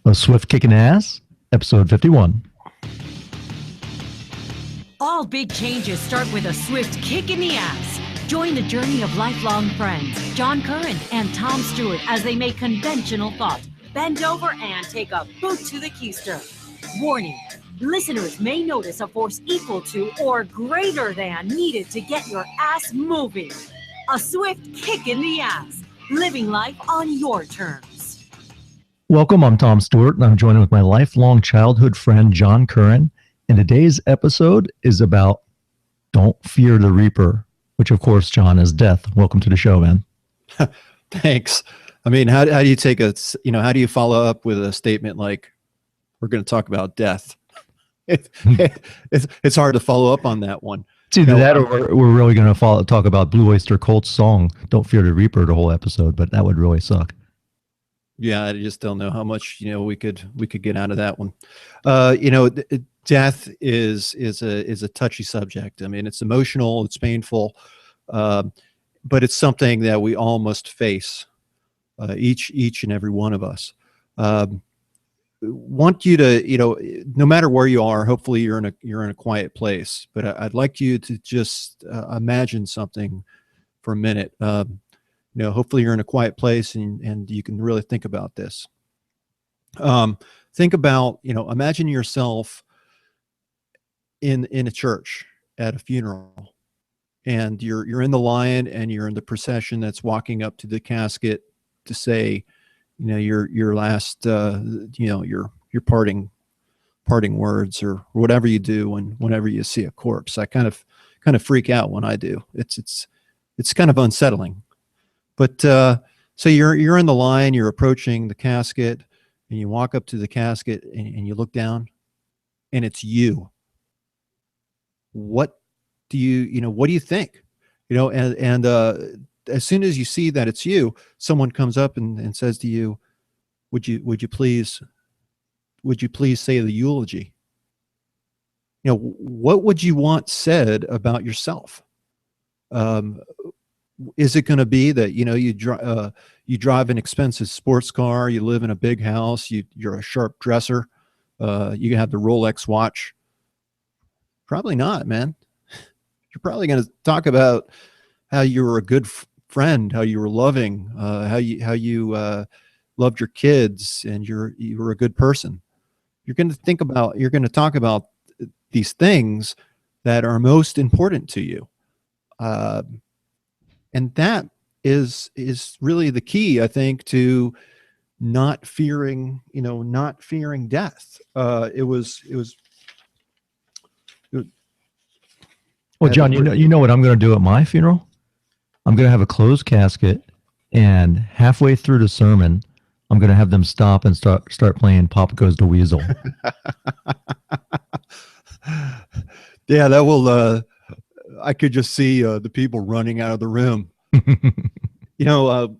A Swift Kicking Ass, episode 51. All big changes start with a swift kick in the ass. Join the journey of lifelong friends, John Curren and Tom Stewart, as they make conventional thought bend over and take a boot to the keister. Warning, listeners may notice a force equal to or greater than needed to get your ass moving. A swift kick in the ass, living life on your terms. Welcome, I'm Tom Stewart, and I'm joined with my lifelong childhood friend, John Curren. And today's episode is about Don't Fear the Reaper, which, of course, John, is death. Welcome to the show, man. Thanks. I mean, how do you take how do you follow up with a statement like, we're going to talk about death? It's hard to follow up on that one. It's either that or we're really going to talk about Blue Oyster Cult's song, Don't Fear the Reaper, the whole episode, but that would really suck. Yeah, I just don't know how much, we could get out of that one. Death is a touchy subject. I mean, it's emotional, it's painful, but it's something that we all must face, each and every one of us. Want you to, no matter where you are, hopefully you're in a quiet place, but I'd like you to just imagine something for a minute. Hopefully you're in a quiet place and you can really think about this. Think about, imagine yourself in a church at a funeral, and you're in the line and you're in the procession that's walking up to the casket to say, your last, your parting words or whatever you do whenever you see a corpse. I kind of freak out when I do. It's kind of unsettling. But so you're in the line, you're approaching the casket, and you walk up to the casket and you look down, and it's you. What do you think? And as soon as you see that it's you, someone comes up and says to you, would you please say the eulogy? What would you want said about yourself? Is it going to be that you drive an expensive sports car, you live in a big house, you're a sharp dresser, you have the Rolex watch? Probably not, man. You're probably going to talk about how you were a good friend, how you were loving, how you loved your kids, and you were a good person. You're going to talk about these things that are most important to you. And that is really the key, I think, to not fearing death. Well, John, you know what I'm going to do at my funeral? I'm going to have a closed casket, and halfway through the sermon, I'm going to have them stop and start playing Pop Goes the Weasel. Yeah, that will. I could just see the people running out of the room. The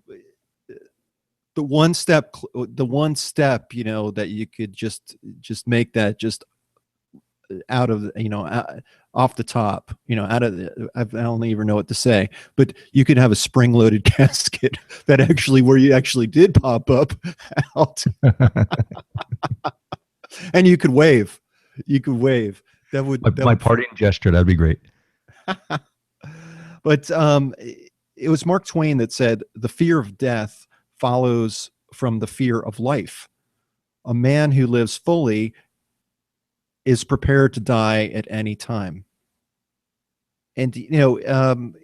one step, that you could just make that just out of, off the top, out of I don't even know what to say, but you could have a spring-loaded casket that where you actually did pop up out, and you could wave. That would my parting gesture. That'd be great. But it was Mark Twain that said, "The fear of death follows from the fear of life. A man who lives fully is prepared to die at any time." And I'm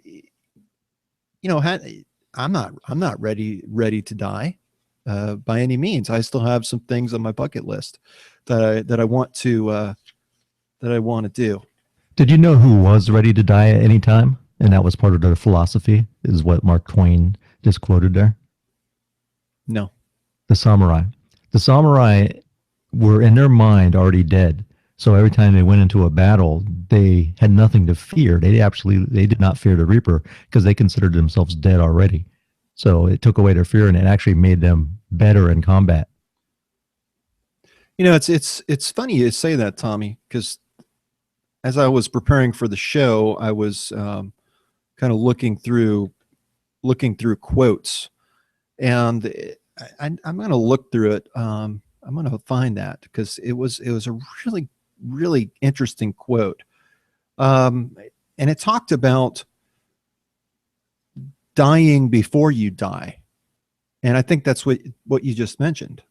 not ready to die by any means. I still have some things on my bucket list that I want to do. Did you know who was ready to die at any time? And that was part of their philosophy, is what Mark Twain just quoted there. No. The samurai. The samurai were in their mind already dead. So every time they went into a battle, they had nothing to fear. They did not fear the Reaper because they considered themselves dead already. So it took away their fear, and it actually made them better in combat. It's funny you say that, Tommy, because as I was preparing for the show, I was kind of looking through quotes, and I'm going to look through it. gonna find that because it was a really interesting quote, um, and it talked about dying before you die, and I think that's what you just mentioned.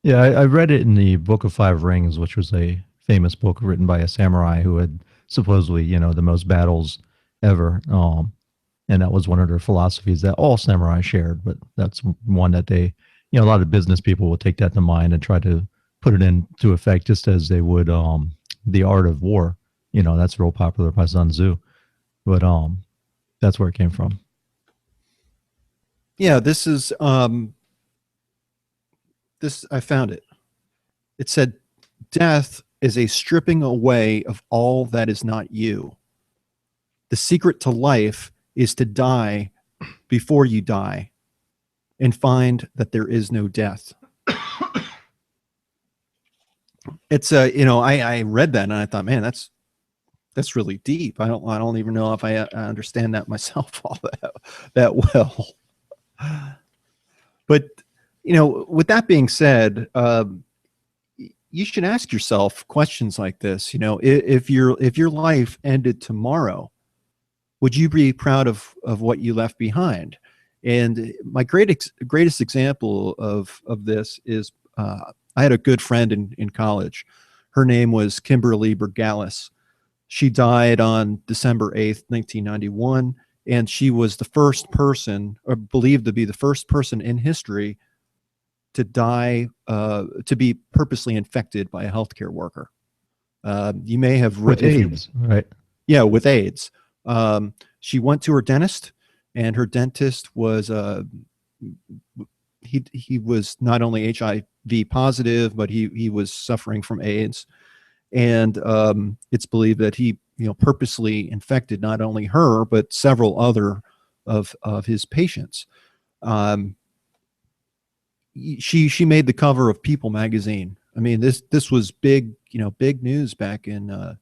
Yeah, I read it in the Book of Five Rings, which was a famous book written by a samurai who had supposedly, the most battles ever. And that was one of their philosophies that all samurai shared. But that's one that they, a lot of business people will take that to mind and try to put it into effect, just as they would the art of war. That's real popular by Sun Tzu. But that's where it came from. Yeah, this I found it. It said, "Death is a stripping away of all that is not you. The secret to life is to die before you die and find that there is no death." It's I read that and I thought, man, that's really deep. I don't even know if I understand that myself all that well. But with that being said, you should ask yourself questions like this. If your life ended tomorrow, would you be proud of what you left behind? And my greatest example of this is I had a good friend in college. Her name was Kimberly Bergalis. She died on December 8th, 1991, and she was the first person, or believed to be the first person in history to die, to be purposely infected by a healthcare worker. You may have With AIDS, right? Yeah, with AIDS. She went to her dentist, and her dentist was he was not only HIV positive, but he was suffering from AIDS, and it's believed that he purposely infected not only her but several other of his patients. Um, she made the cover of People magazine. I mean, this was big news back in the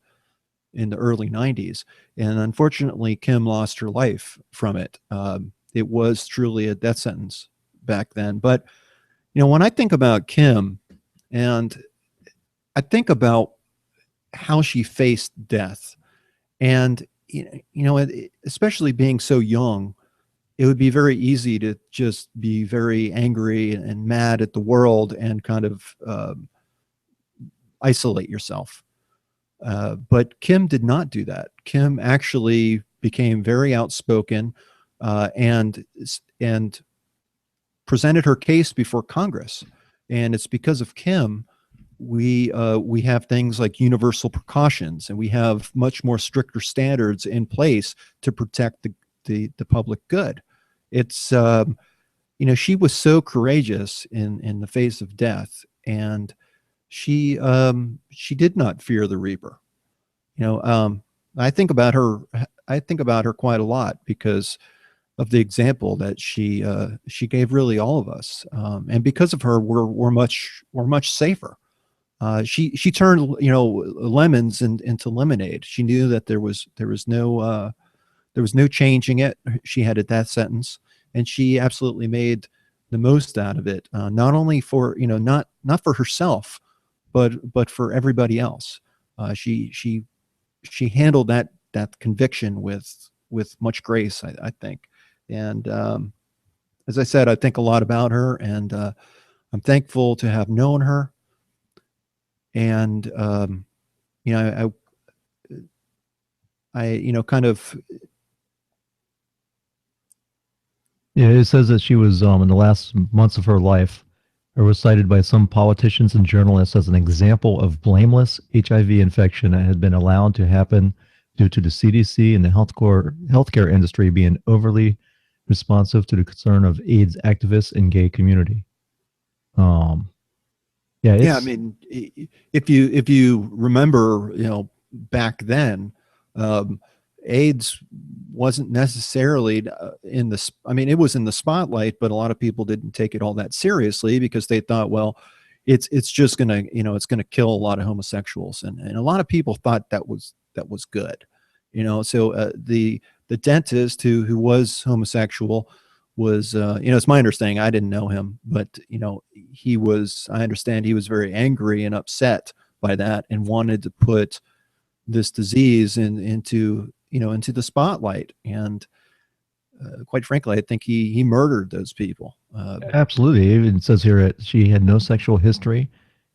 early 90s, and unfortunately Kim lost her life from it. It was truly a death sentence back then. But when I think about Kim, and I think about how she faced death, and especially being so young, it would be very easy to just be very angry and mad at the world and kind of isolate yourself. But Kim did not do that. Kim actually became very outspoken, and presented her case before Congress. And it's because of Kim we have things like universal precautions, and we have much more stricter standards in place to protect the public good. It's she was so courageous in the face of death, and she did not fear the reaper. I think about her quite a lot because of the example that she gave really all of us, and because of her we're much safer. She turned lemons into lemonade. She knew that there was no changing it. She had a death sentence, and she absolutely made the most out of it. Not only for not for herself, but for everybody else. She handled that conviction with much grace, I think. And as I said, I think a lot about her, and I'm thankful to have known her. And I kind of. Yeah, it says that she was in the last months of her life, or was cited by some politicians and journalists as an example of blameless HIV infection that had been allowed to happen due to the CDC and the healthcare industry being overly responsive to the concern of AIDS activists and gay community. Yeah, I mean, if you remember, back then, AIDS wasn't necessarily in the. I mean, it was in the spotlight, but a lot of people didn't take it all that seriously because they thought, well, it's just gonna it's gonna kill a lot of homosexuals, and a lot of people thought that was good, So the dentist who was homosexual was it's my understanding, I didn't know him, but he was, I understand he was very angry and upset by that and wanted to put this disease into, into the spotlight. And quite frankly, I think he murdered those people. Absolutely. It even says here that she had no sexual history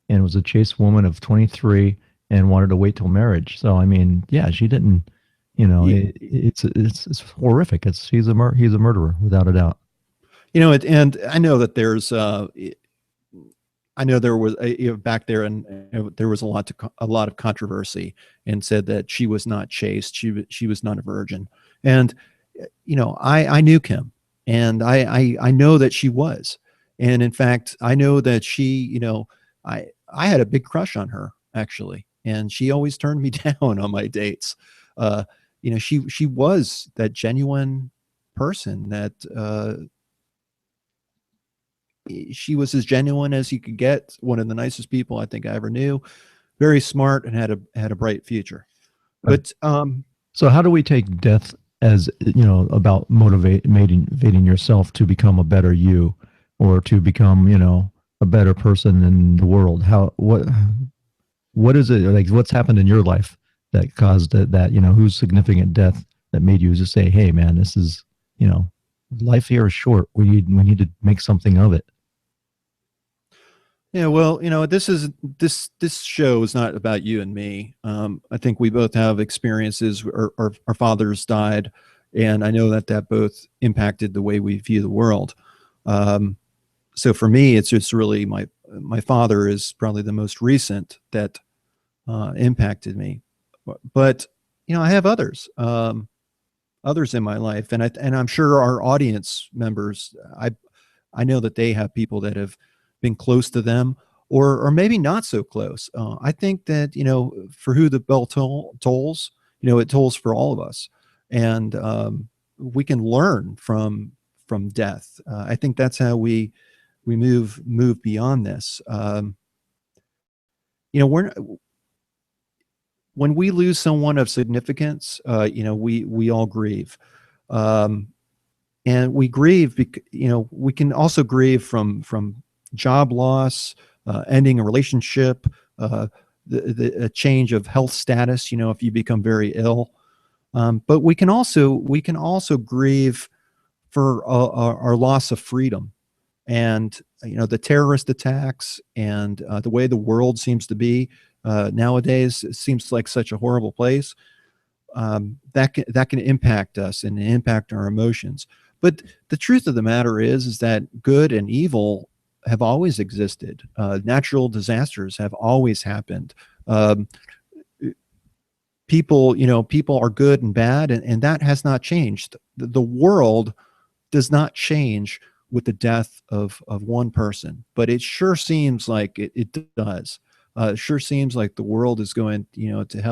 and was a chaste woman of 23 and wanted to wait till marriage. So I mean, yeah, she didn't. It's horrific. He's a murderer without a doubt. And I know that there's I know there was back there, and there was a lot of controversy, and said that she was not chaste, she was not a virgin, and I knew Kim, and I know that she was, and in fact I know that she, I had a big crush on her actually, and she always turned me down on my dates. She was that genuine person that she was as genuine as you could get. One of the nicest people I think I ever knew. Very smart and had a bright future. But so how do we take death as about motivating yourself to become a better you, or to become a better person in the world? What is it like? What's happened in your life that caused that whose significant death that made you just say, hey man, this is life here is short. We need to make something of it. Yeah, well, this show is not about you and me. I think we both have experiences. Our fathers died, and I know that both impacted the way we view the world. So for me, it's just really my father is probably the most recent that impacted me. But I have others in my life, and I'm sure our audience members, I know that they have people that have been close to them, or maybe not so close. I think that for who the bell tolls, it tolls for all of us, and we can learn from death. I think that's how we move beyond this. When we lose someone of significance, we all grieve. And we grieve, we can also grieve from job loss, ending a relationship, a change of health status, if you become very ill. But we can also grieve for our loss of freedom, and the terrorist attacks, and the way the world seems to be nowadays. It seems like such a horrible place. That can impact us and impact our emotions. But the truth of the matter is that good and evil have always existed. Natural disasters have always happened. People are good and bad, and that has not changed. The world does not change with the death of one person, but it sure seems like it does. It sure seems like the world is going, to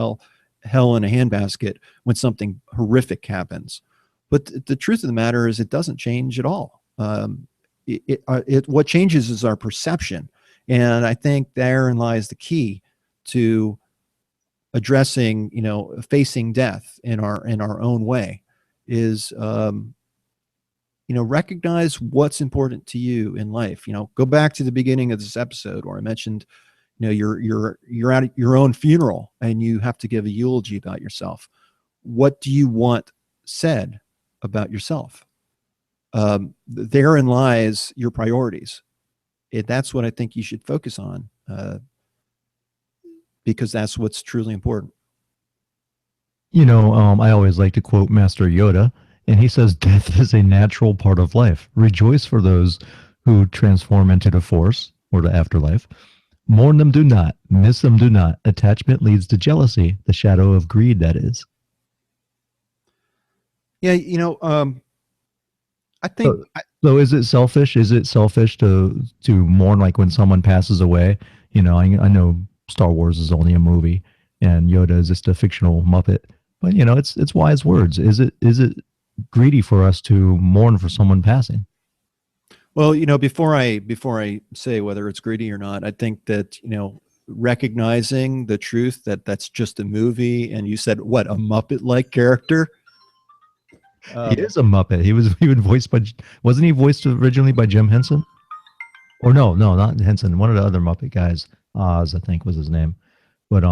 hell in a handbasket when something horrific happens. But the truth of the matter is, it doesn't change at all. What changes is our perception, and I think therein lies the key to addressing, facing death in our own way, is recognize what's important to you in life. Go back to the beginning of this episode where I mentioned, you're at your own funeral and you have to give a eulogy about yourself. What do you want said about yourself? Therein lies your priorities. That's what I think you should focus on, because that's what's truly important. I always like to quote Master Yoda, and he says, death is a natural part of life. Rejoice for those who transform into the force or the afterlife. Mourn them do not, miss them do not. Attachment leads to jealousy, the shadow of greed, that is. Yeah, I think. So is it selfish? Is it selfish to mourn, like when someone passes away? I know Star Wars is only a movie, and Yoda is just a fictional Muppet. But it's wise words. Is it greedy for us to mourn for someone passing? Well, before I say whether it's greedy or not, I think that recognizing the truth that that's just a movie, and you said what, a Muppet-like character. He is a Muppet. He was voiced by, wasn't he voiced originally by Jim Henson? or no, not Henson. One of the other Muppet guys, Oz, I think was his name. But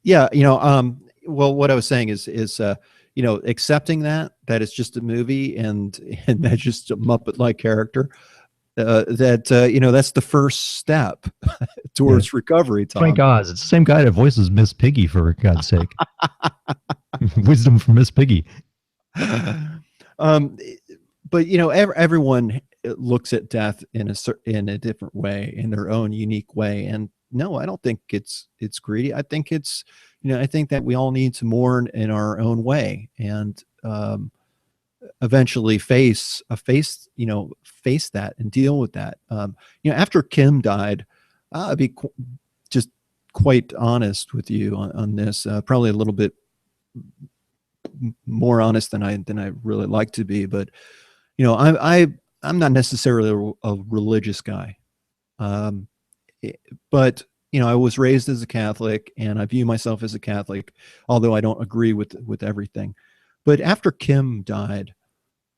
Yeah, well, what I was saying is accepting that it's just a movie and that's just a Muppet-like character. That's the first step yeah, towards recovery, Frank Tom. Oz. It's the same guy that voices Miss Piggy, for God's sake. Wisdom from Miss Piggy. um, but everyone looks at death in a different way, in their own unique way. And no, I don't think it's greedy. I think I think that we all need to mourn in our own way, and eventually face that and deal with that. After Kim died, I'd be just quite honest with you on this, probably a little bit more honest than I really like to be, but I'm not necessarily a religious guy, um, but I was raised as a Catholic, and I view myself as a Catholic, although I don't agree with everything. But after Kim died,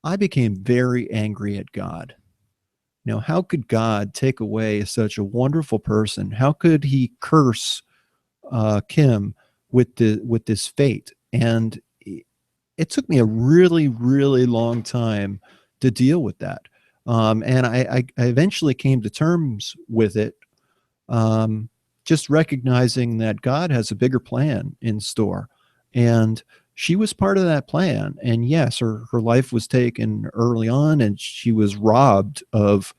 I became very angry at God. How could God take away such a wonderful person? How could He curse Kim with this fate? And it took me a really, really long time to deal with that. And I eventually came to terms with it, just recognizing that God has a bigger plan in store. And she was part of that plan. And yes, her life was taken early on, and she was robbed of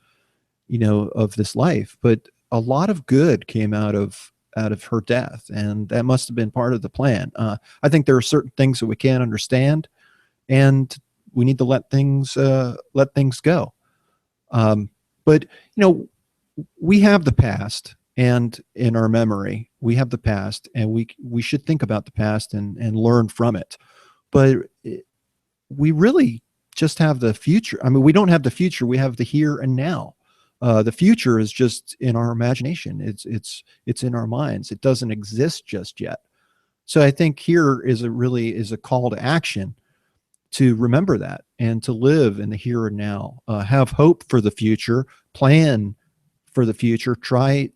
this life. But a lot of good came out of her death, and that must have been part of the plan. I think there are certain things that we can't understand, and we need to let things go. But we have the past, and in our memory, we have the past, and we should think about the past and learn from it. But we really just have the future. I mean, we don't have the future. We have the here and now. The future is just in our imagination. It's in our minds. It doesn't exist just yet. So I think here is a call to action to remember that and to live in the here and now. Have hope for the future. Plan for the future. Try,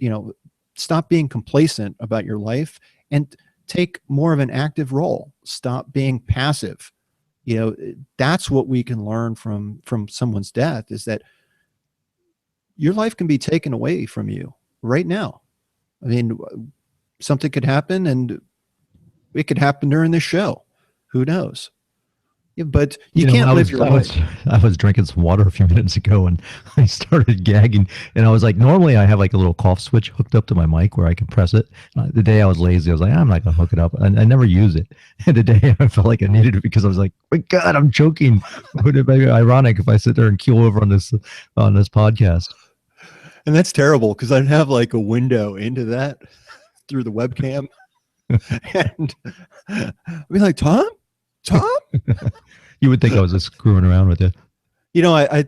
stop being complacent about your life and take more of an active role. Stop being passive. That's what we can learn from someone's death, is that your life can be taken away from you right now. I mean, something could happen, and it could happen during this show. Who knows? Yeah, but you can't live your life. I was drinking some water a few minutes ago, and I started gagging. And I was like, normally I have like a little cough switch hooked up to my mic where I can press it. The day I was lazy, I was like, I'm not going to hook it up. I never use it. And today I felt like I needed it because I was like, my God, I'm choking. Would it be ironic if I sit there and keel over on this podcast? And that's terrible, because I'd have like a window into that through the webcam. And I'd be like, Tom? You would think I was just screwing around with you.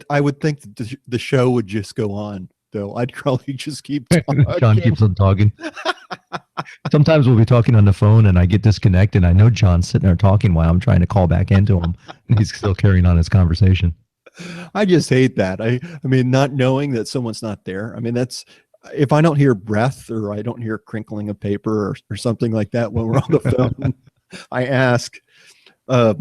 I would think that the show would just go on, though. I'd probably just keep talking. John keeps on talking. Sometimes we'll be talking on the phone and I get disconnected. I know John's sitting there talking while I'm trying to call back into him, and he's still carrying on his conversation. I just hate that. I mean, not knowing that someone's not there. I mean, that's, if I don't hear breath or I don't hear crinkling of paper or something like that when we're on the phone, I ask. Yeah,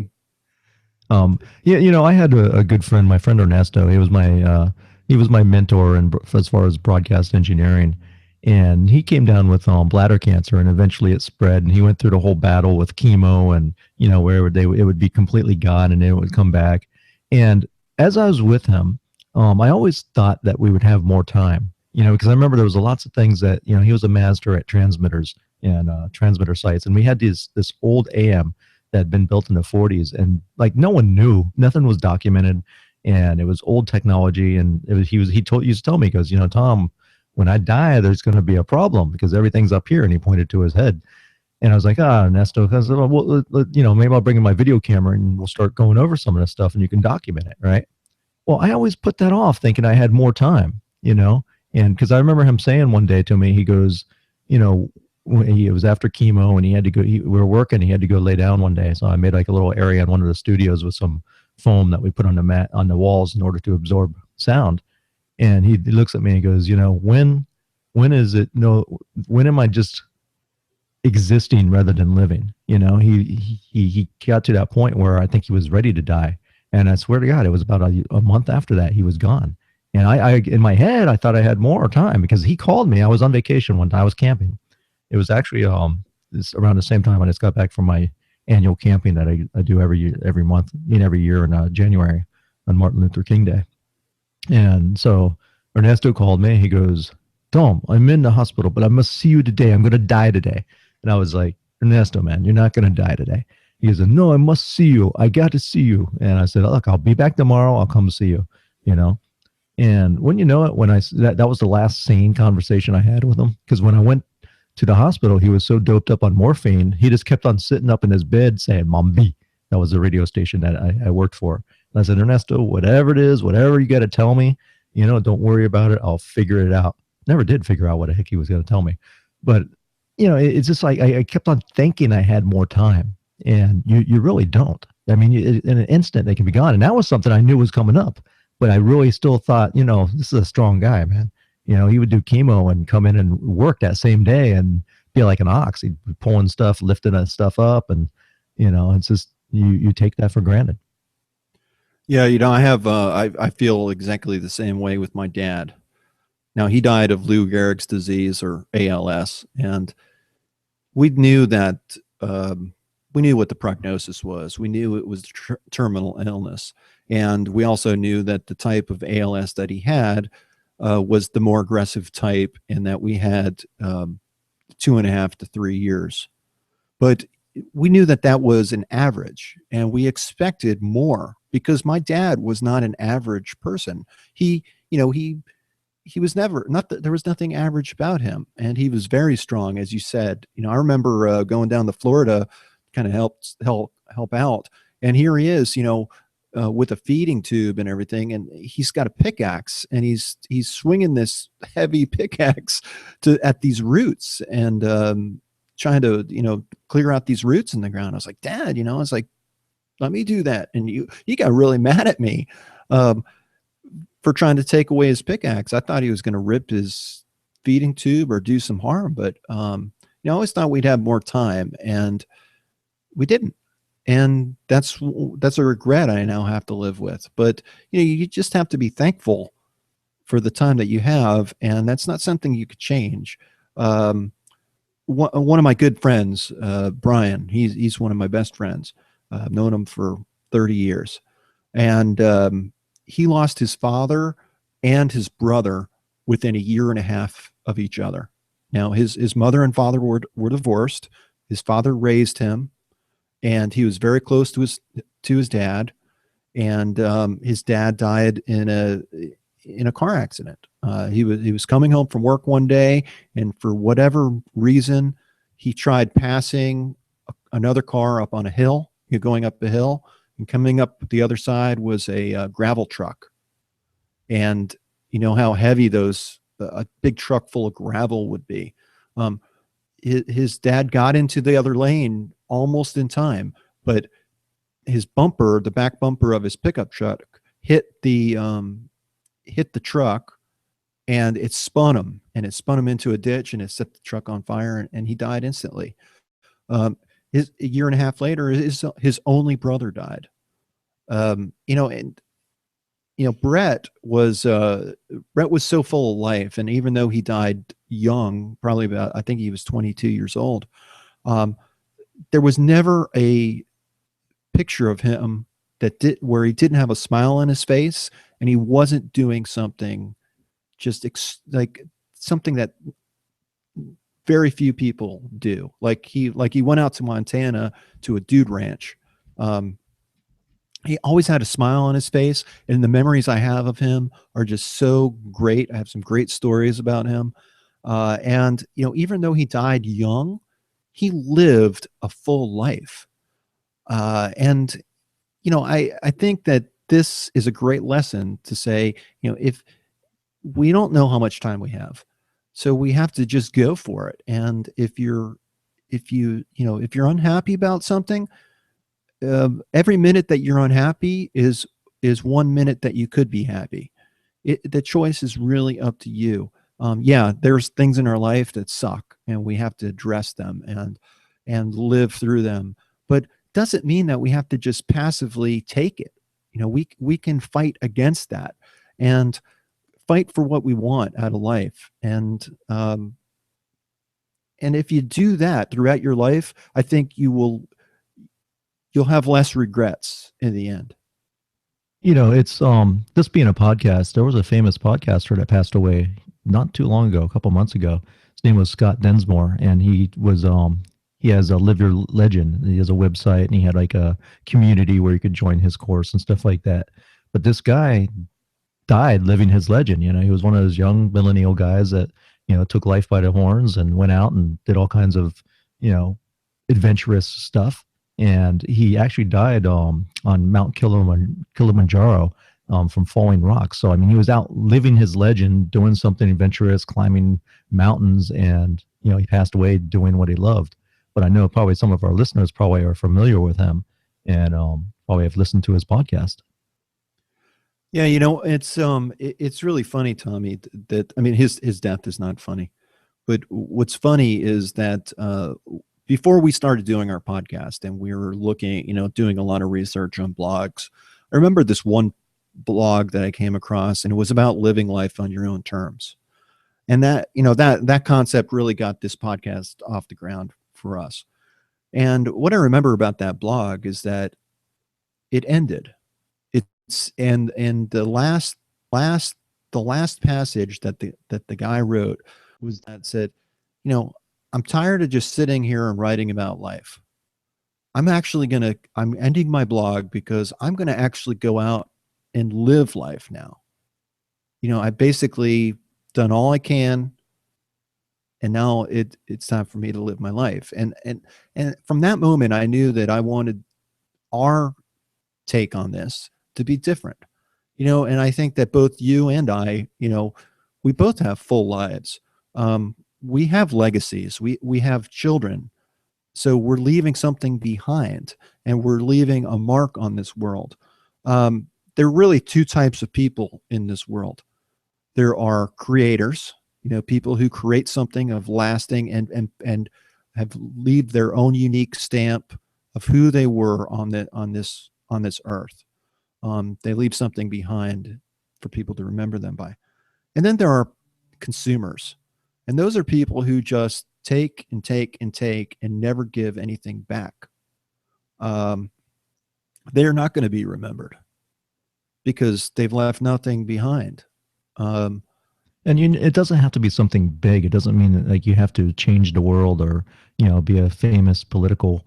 I had a good friend, my friend Ernesto. He was my mentor as far as broadcast engineering, and he came down with bladder cancer, and eventually it spread, and he went through the whole battle with chemo, and where it would be completely gone, and then it would come back. And as I was with him, I always thought that we would have more time, because I remember there was lots of things that, he was a master at transmitters and transmitter sites, and we had this old AM that had been built in the 40s, and like no one knew, nothing was documented, and it was old technology. And he used to tell me, he goes, Tom, when I die, there's going to be a problem because everything's up here, and he pointed to his head. And I was like, Ernesto, well, maybe I'll bring in my video camera and we'll start going over some of this stuff and you can document it, right? Well, I always put that off thinking I had more time, and because I remember him saying one day to me, he goes, it was after chemo and he had to go, we were working, he had to go lay down one day. So I made like a little area in one of the studios with some foam that we put on the walls in order to absorb sound. And he looks at me and he goes, when is it? No, when am I just existing rather than living? He got to that point where I think he was ready to die. And I swear to God, it was about a month after that he was gone. And I in my head I thought I had more time because he called me. I was on vacation one time. I was camping. It was actually this around the same time I just got back from my annual camping that I do every year, every month, every year in January on Martin Luther King Day. And so Ernesto called me. He goes, Tom, I'm in the hospital, but I must see you today. I'm going to die today. And I was like, Ernesto, man, you're not going to die today. He goes, no, I must see you. I got to see you. And I said, look, I'll be back tomorrow. I'll come see you, you know. And when you know it, that was the last sane conversation I had with him. Because when I went to the hospital, he was so doped up on morphine, he just kept on sitting up in his bed saying, Mombi. That was the radio station that I worked for. And I said, Ernesto, whatever it is, whatever you got to tell me, don't worry about it. I'll figure it out. Never did figure out what the heck he was going to tell me. But, it's just like I kept on thinking I had more time. And you really don't. I mean, in an instant, they can be gone. And that was something I knew was coming up. But I really still thought, this is a strong guy, man. He would do chemo and come in and work that same day and be like an ox. He'd be pulling stuff, lifting that stuff up. And, it's just, you take that for granted. Yeah, I have I feel exactly the same way with my dad. Now, he died of Lou Gehrig's disease, or ALS, and we knew that we knew what the prognosis was. We knew it was terminal illness, and we also knew that the type of ALS that he had was the more aggressive type, and that we had 2.5 to 3 years. But we knew that that was an average, and we expected more because my dad was not an average person. He was never, not that there was nothing average about him, and he was very strong, as you said. I remember going down to Florida, kind of help out, and here he is, with a feeding tube and everything, and he's got a pickaxe, and he's swinging this heavy pickaxe at these roots, and trying to clear out these roots in the ground. I was like, Dad, I was like, let me do that, and he got really mad at me for trying to take away his pickaxe. I thought he was going to rip his feeding tube or do some harm, but I always thought we'd have more time, and we didn't. And that's a regret I now have to live with. But you just have to be thankful for the time that you have, and that's not something you could change. One of my good friends, Brian, he's one of my best friends. I've known him for 30 years, and he lost his father and his brother within a year and a half of each other. Now, his mother and father were divorced. His father raised him, and he was very close to his dad. And his dad died in a car accident. He was coming home from work one day, and for whatever reason, he tried passing another car up on a hill. You're going up the hill, and coming up the other side was a gravel truck. And you know how heavy a big truck full of gravel would be. His dad got into the other lane almost in time, but his bumper, the back bumper of his pickup truck, hit the truck, and it spun him into a ditch, and it set the truck on fire, and he died instantly. A year and a half later, his only brother died. Brett was so full of life, and even though he died young, probably about, I think he was 22 years old, there was never a picture of him where he didn't have a smile on his face, and he wasn't doing something just like something that very few people do. Like he went out to Montana to a dude ranch. He always had a smile on his face, and the memories I have of him are just so great. I have some great stories about him. And even though he died young, he lived a full life. And I think that this is a great lesson to say, if we don't know how much time we have, so we have to just go for it. And if you're unhappy about something, every minute that you're unhappy is 1 minute that you could be happy. The choice is really up to you. Yeah, there's things in our life that suck, and we have to address them and live through them. But doesn't mean that we have to just passively take it. We can fight against that and fight for what we want out of life. And if you do that throughout your life, I think you'll have less regrets in the end. It's this being a podcast, there was a famous podcaster that passed away not too long ago, a couple months ago. His name was Scott Densmore, and he has a Live Your Legend. He has a website, and he had like a community where you could join his course and stuff like that. But this guy died living his legend. He was one of those young millennial guys that, took life by the horns and went out and did all kinds of, you know, adventurous stuff. And he actually died on Mount Kilimanjaro from falling rocks. So, I mean, he was out living his legend, doing something adventurous, climbing mountains, and, he passed away doing what he loved. But I know probably some of our listeners probably are familiar with him and probably have listened to his podcast. Yeah, it's really funny, Tommy, that I mean his death is not funny. But what's funny is that before we started doing our podcast and we were looking, doing a lot of research on blogs, I remember this one blog that I came across, and it was about living life on your own terms. And that concept really got this podcast off the ground for us. And what I remember about that blog is that it ended. And the last passage that the guy wrote was that said, I'm tired of just sitting here and writing about life. I'm ending my blog because I'm going to actually go out and live life now. I basically done all I can, and now it's time for me to live my life. And from that moment, I knew that I wanted our take on this to be different. And I think that both you and I, we both have full lives. We have legacies. We have children. So we're leaving something behind, and we're leaving a mark on this world. There are really two types of people in this world. There are creators, people who create something of lasting and have leave their own unique stamp of who they were on this earth. They leave something behind for people to remember them by. And then there are consumers. And those are people who just take and take and take and never give anything back. They're not going to be remembered because they've left nothing behind. And it doesn't have to be something big. It doesn't mean that like you have to change the world or, be a famous political,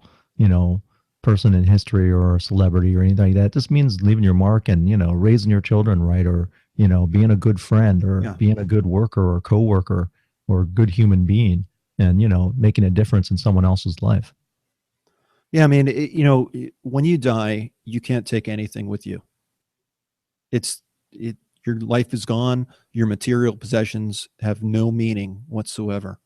person in history or a celebrity or anything like that. It just means leaving your mark and, raising your children right, or, being a good friend or being a good worker or coworker or a good human being and, making a difference in someone else's life. Yeah. I mean, when you die, you can't take anything with you. Your life is gone. Your material possessions have no meaning whatsoever.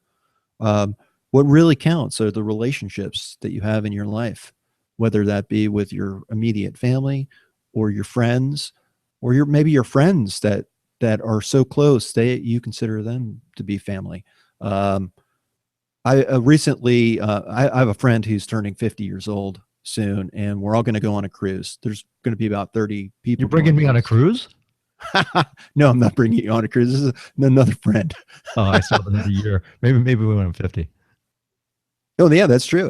What really counts are the relationships that you have in your life, whether that be with your immediate family or your friends, or maybe your friends that are so close you consider them to be family. I recently I have a friend who's turning 50 years old soon, and we're all going to go on a cruise. There's going to be about 30 people. You're bringing me on a cruise? No, I'm not bringing you on a cruise. This is another friend. Oh, I saw another year. Maybe we went on 50. Oh yeah, that's true.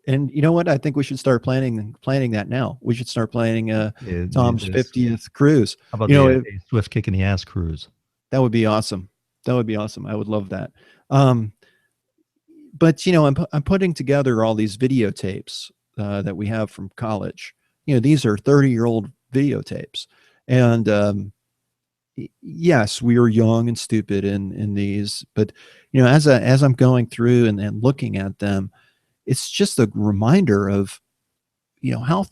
And you know what? I think we should start planning that now. We should start planning Tom's 50th cruise. How about a swift kick in the ass cruise? That would be awesome. That would be awesome. I would love that. But I'm putting together all these videotapes that we have from college. These are 30-year-old videotapes, and yes, we were young and stupid in these, but as I'm going through and looking at them, it's just a reminder of how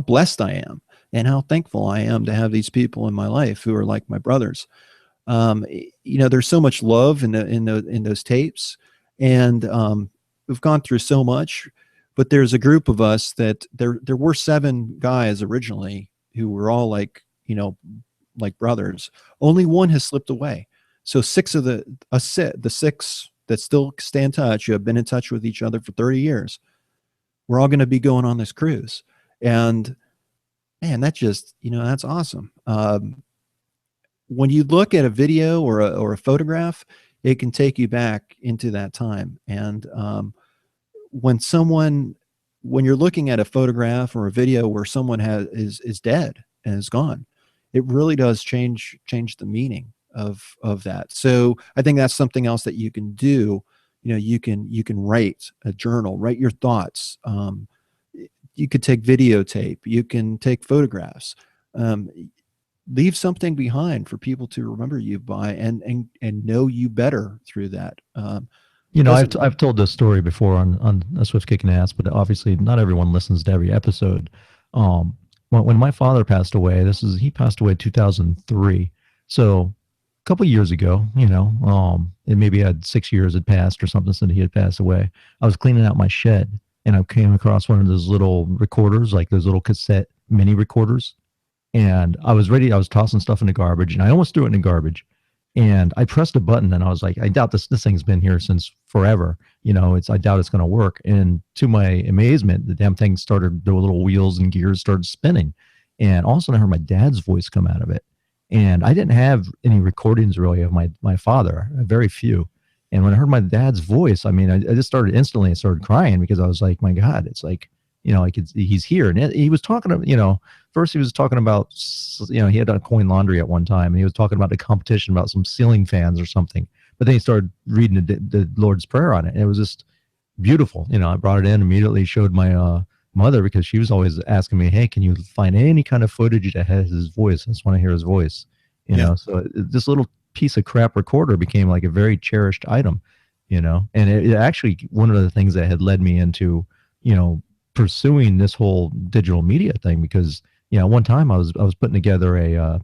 blessed I am and how thankful I am to have these people in my life who are like my brothers. There's so much love in those tapes, and we've gone through so much. But there's a group of us that there were 7 guys originally who were all like like brothers. Only one has slipped away. So the six that still stay in touch, who have been in touch with each other for 30 years, we're all going to be going on this cruise. And man, that just, that's awesome. When you look at a video or a photograph, it can take you back into that time. And when you're looking at a photograph or a video where someone is dead and is gone, it really does change the meaning of that. So I think that's something else that you can do. You can write a journal, write your thoughts. You could take videotape, you can take photographs, leave something behind for people to remember you by and know you better through that. I've told this story before on a Swift Kicking Ass, but obviously not everyone listens to every episode. When my father passed away, he passed away in 2003. So a couple of years ago, and maybe had 6 years had passed or something since he had passed away. I was cleaning out my shed and I came across one of those little recorders, like those little cassette mini recorders. And I was tossing stuff in the garbage, and I almost threw it in the garbage. And I pressed a button, and I was like, I doubt this thing's been here since forever. I doubt it's going to work. And to my amazement, the damn thing the little wheels and gears started spinning. And all of a sudden I heard my dad's voice come out of it. And I didn't have any recordings really of my father, very few. And when I heard my dad's voice, I mean, I just started crying, because I was like, my God, it's like, he's here. And he was talking to, first he was talking about, he had a coin laundry at one time, and he was talking about the competition about some ceiling fans or something. But then he started reading the Lord's Prayer on it. And it was just beautiful. I brought it in, immediately showed my mother, because she was always asking me, hey, can you find any kind of footage that has his voice? I just want to hear his voice, So this little piece of crap recorder became like a very cherished item, and it actually, one of the things that had led me into, pursuing this whole digital media thing, because one time I was putting together a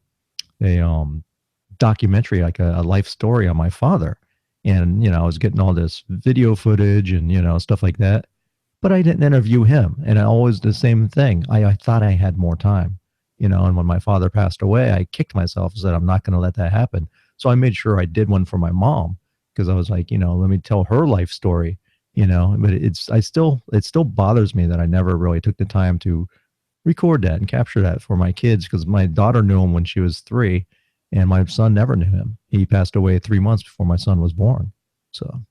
documentary, like a life story on my father, and I was getting all this video footage and stuff like that, but I didn't interview him. And I always the same thing. I thought I had more time, and when my father passed away, I kicked myself and said, I'm not going to let that happen. So I made sure I did one for my mom, because I was like, let me tell her life story. But it still bothers me that I never really took the time to record that and capture that for my kids, because my daughter knew him when she was 3, and my son never knew him. He passed away 3 months before my son was born. So,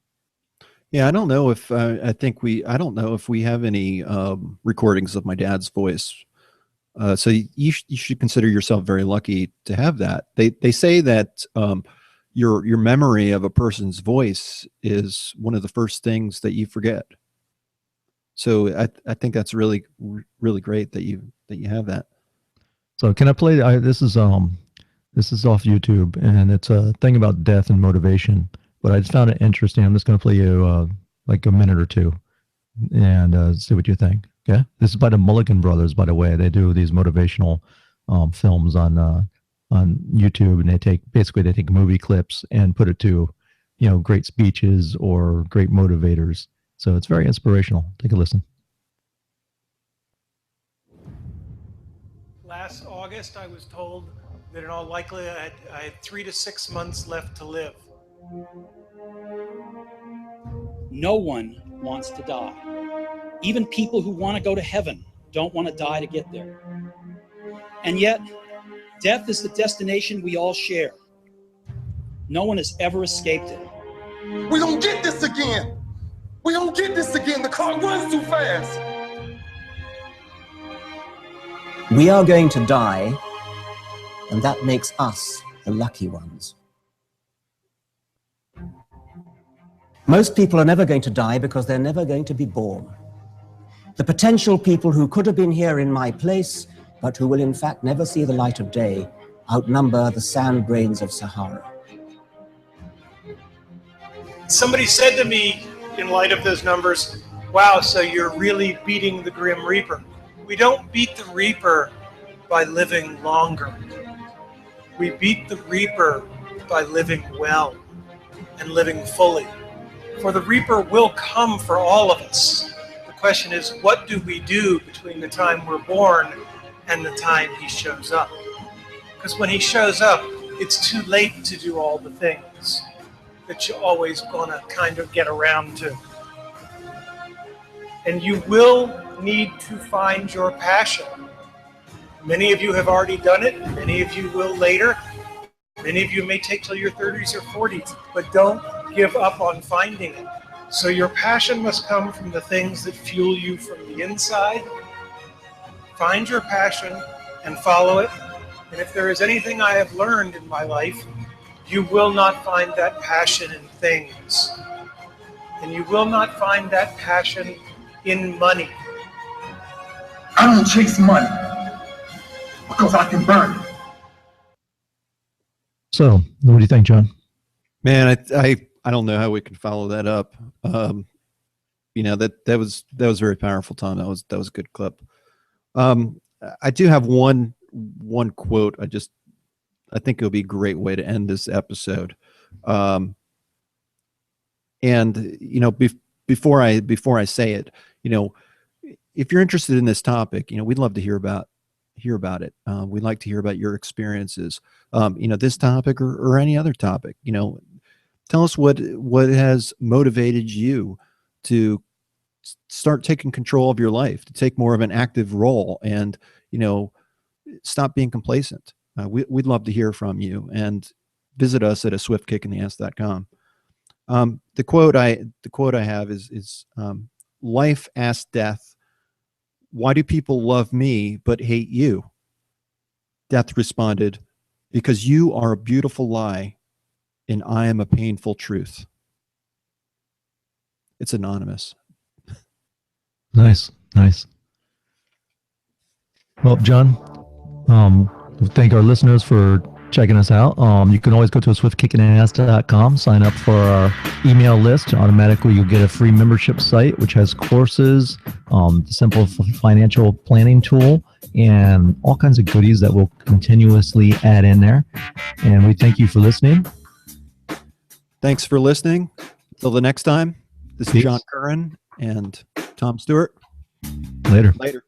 yeah, I don't know if I don't know if we have any recordings of my dad's voice. So you should consider yourself very lucky to have that. They say that your memory of a person's voice is one of the first things that you forget. So I think that's really, really great that you have that. So can I play? This is off YouTube, and it's a thing about death and motivation. But I just found it interesting. I'm just going to play you like a minute or two, and see what you think. Okay, this is by the Mulligan Brothers, by the way. They do these motivational films on YouTube, and they take movie clips and put it to, great speeches or great motivators. So it's very inspirational. Take a listen. Last August, I was told that in all likelihood I had 3 to 6 months left to live. No one wants to die. Even people who want to go to heaven don't want to die to get there. And yet, death is the destination we all share. No one has ever escaped it. We don't get this again. We don't get this again. The clock runs too fast. We are going to die, and that makes us the lucky ones. Most people are never going to die because they're never going to be born. The potential people who could have been here in my place, but who will in fact never see the light of day, outnumber the sand grains of Sahara. Somebody said to me, in light of those numbers, wow, so you're really beating the Grim Reaper. We don't beat the Reaper by living longer. We beat the Reaper by living well and living fully. For the Reaper will come for all of us. The question is, what do we do between the time we're born and the time he shows up? Because when he shows up, it's too late to do all the things that you always want to kind of get around to. And you will need to find your passion. Many of you have already done it. Many of you will later. Many of you may take till your 30s or 40s, but don't give up on finding it. So your passion must come from the things that fuel you from the inside. Find your passion and follow it. And if there is anything I have learned in my life, you will not find that passion in things. And you will not find that passion in money. I don't chase money because I can burn it. So, what do you think, John? Man, I don't know how we can follow that up. You know, that was very powerful, Tom. That was a good clip. I do have one quote. I think it'll be a great way to end this episode. And you know, before I say it, you know, if you're interested in this topic, you know, we'd love to hear about it. We'd like to hear about your experiences. You know, this topic or any other topic. You know, tell us what has motivated you to start taking control of your life, to take more of an active role, and you know, stop being complacent. We'd love to hear from you, and visit us at aswiftkickintheass.com. The quote I have is life asked death, "Why do people love me but hate you?" Death responded, "Because you are a beautiful lie and I am a painful truth." It's anonymous. Nice. Well, John, thank our listeners for checking us out. You can always go to swiftkickinass.com, sign up for our email list. Automatically, you'll get a free membership site, which has courses, the simple financial planning tool, and all kinds of goodies that we'll continuously add in there. And we thank you for listening. Thanks for listening. Till the next time, this is John Curren and Tom Stewart. Later. Later.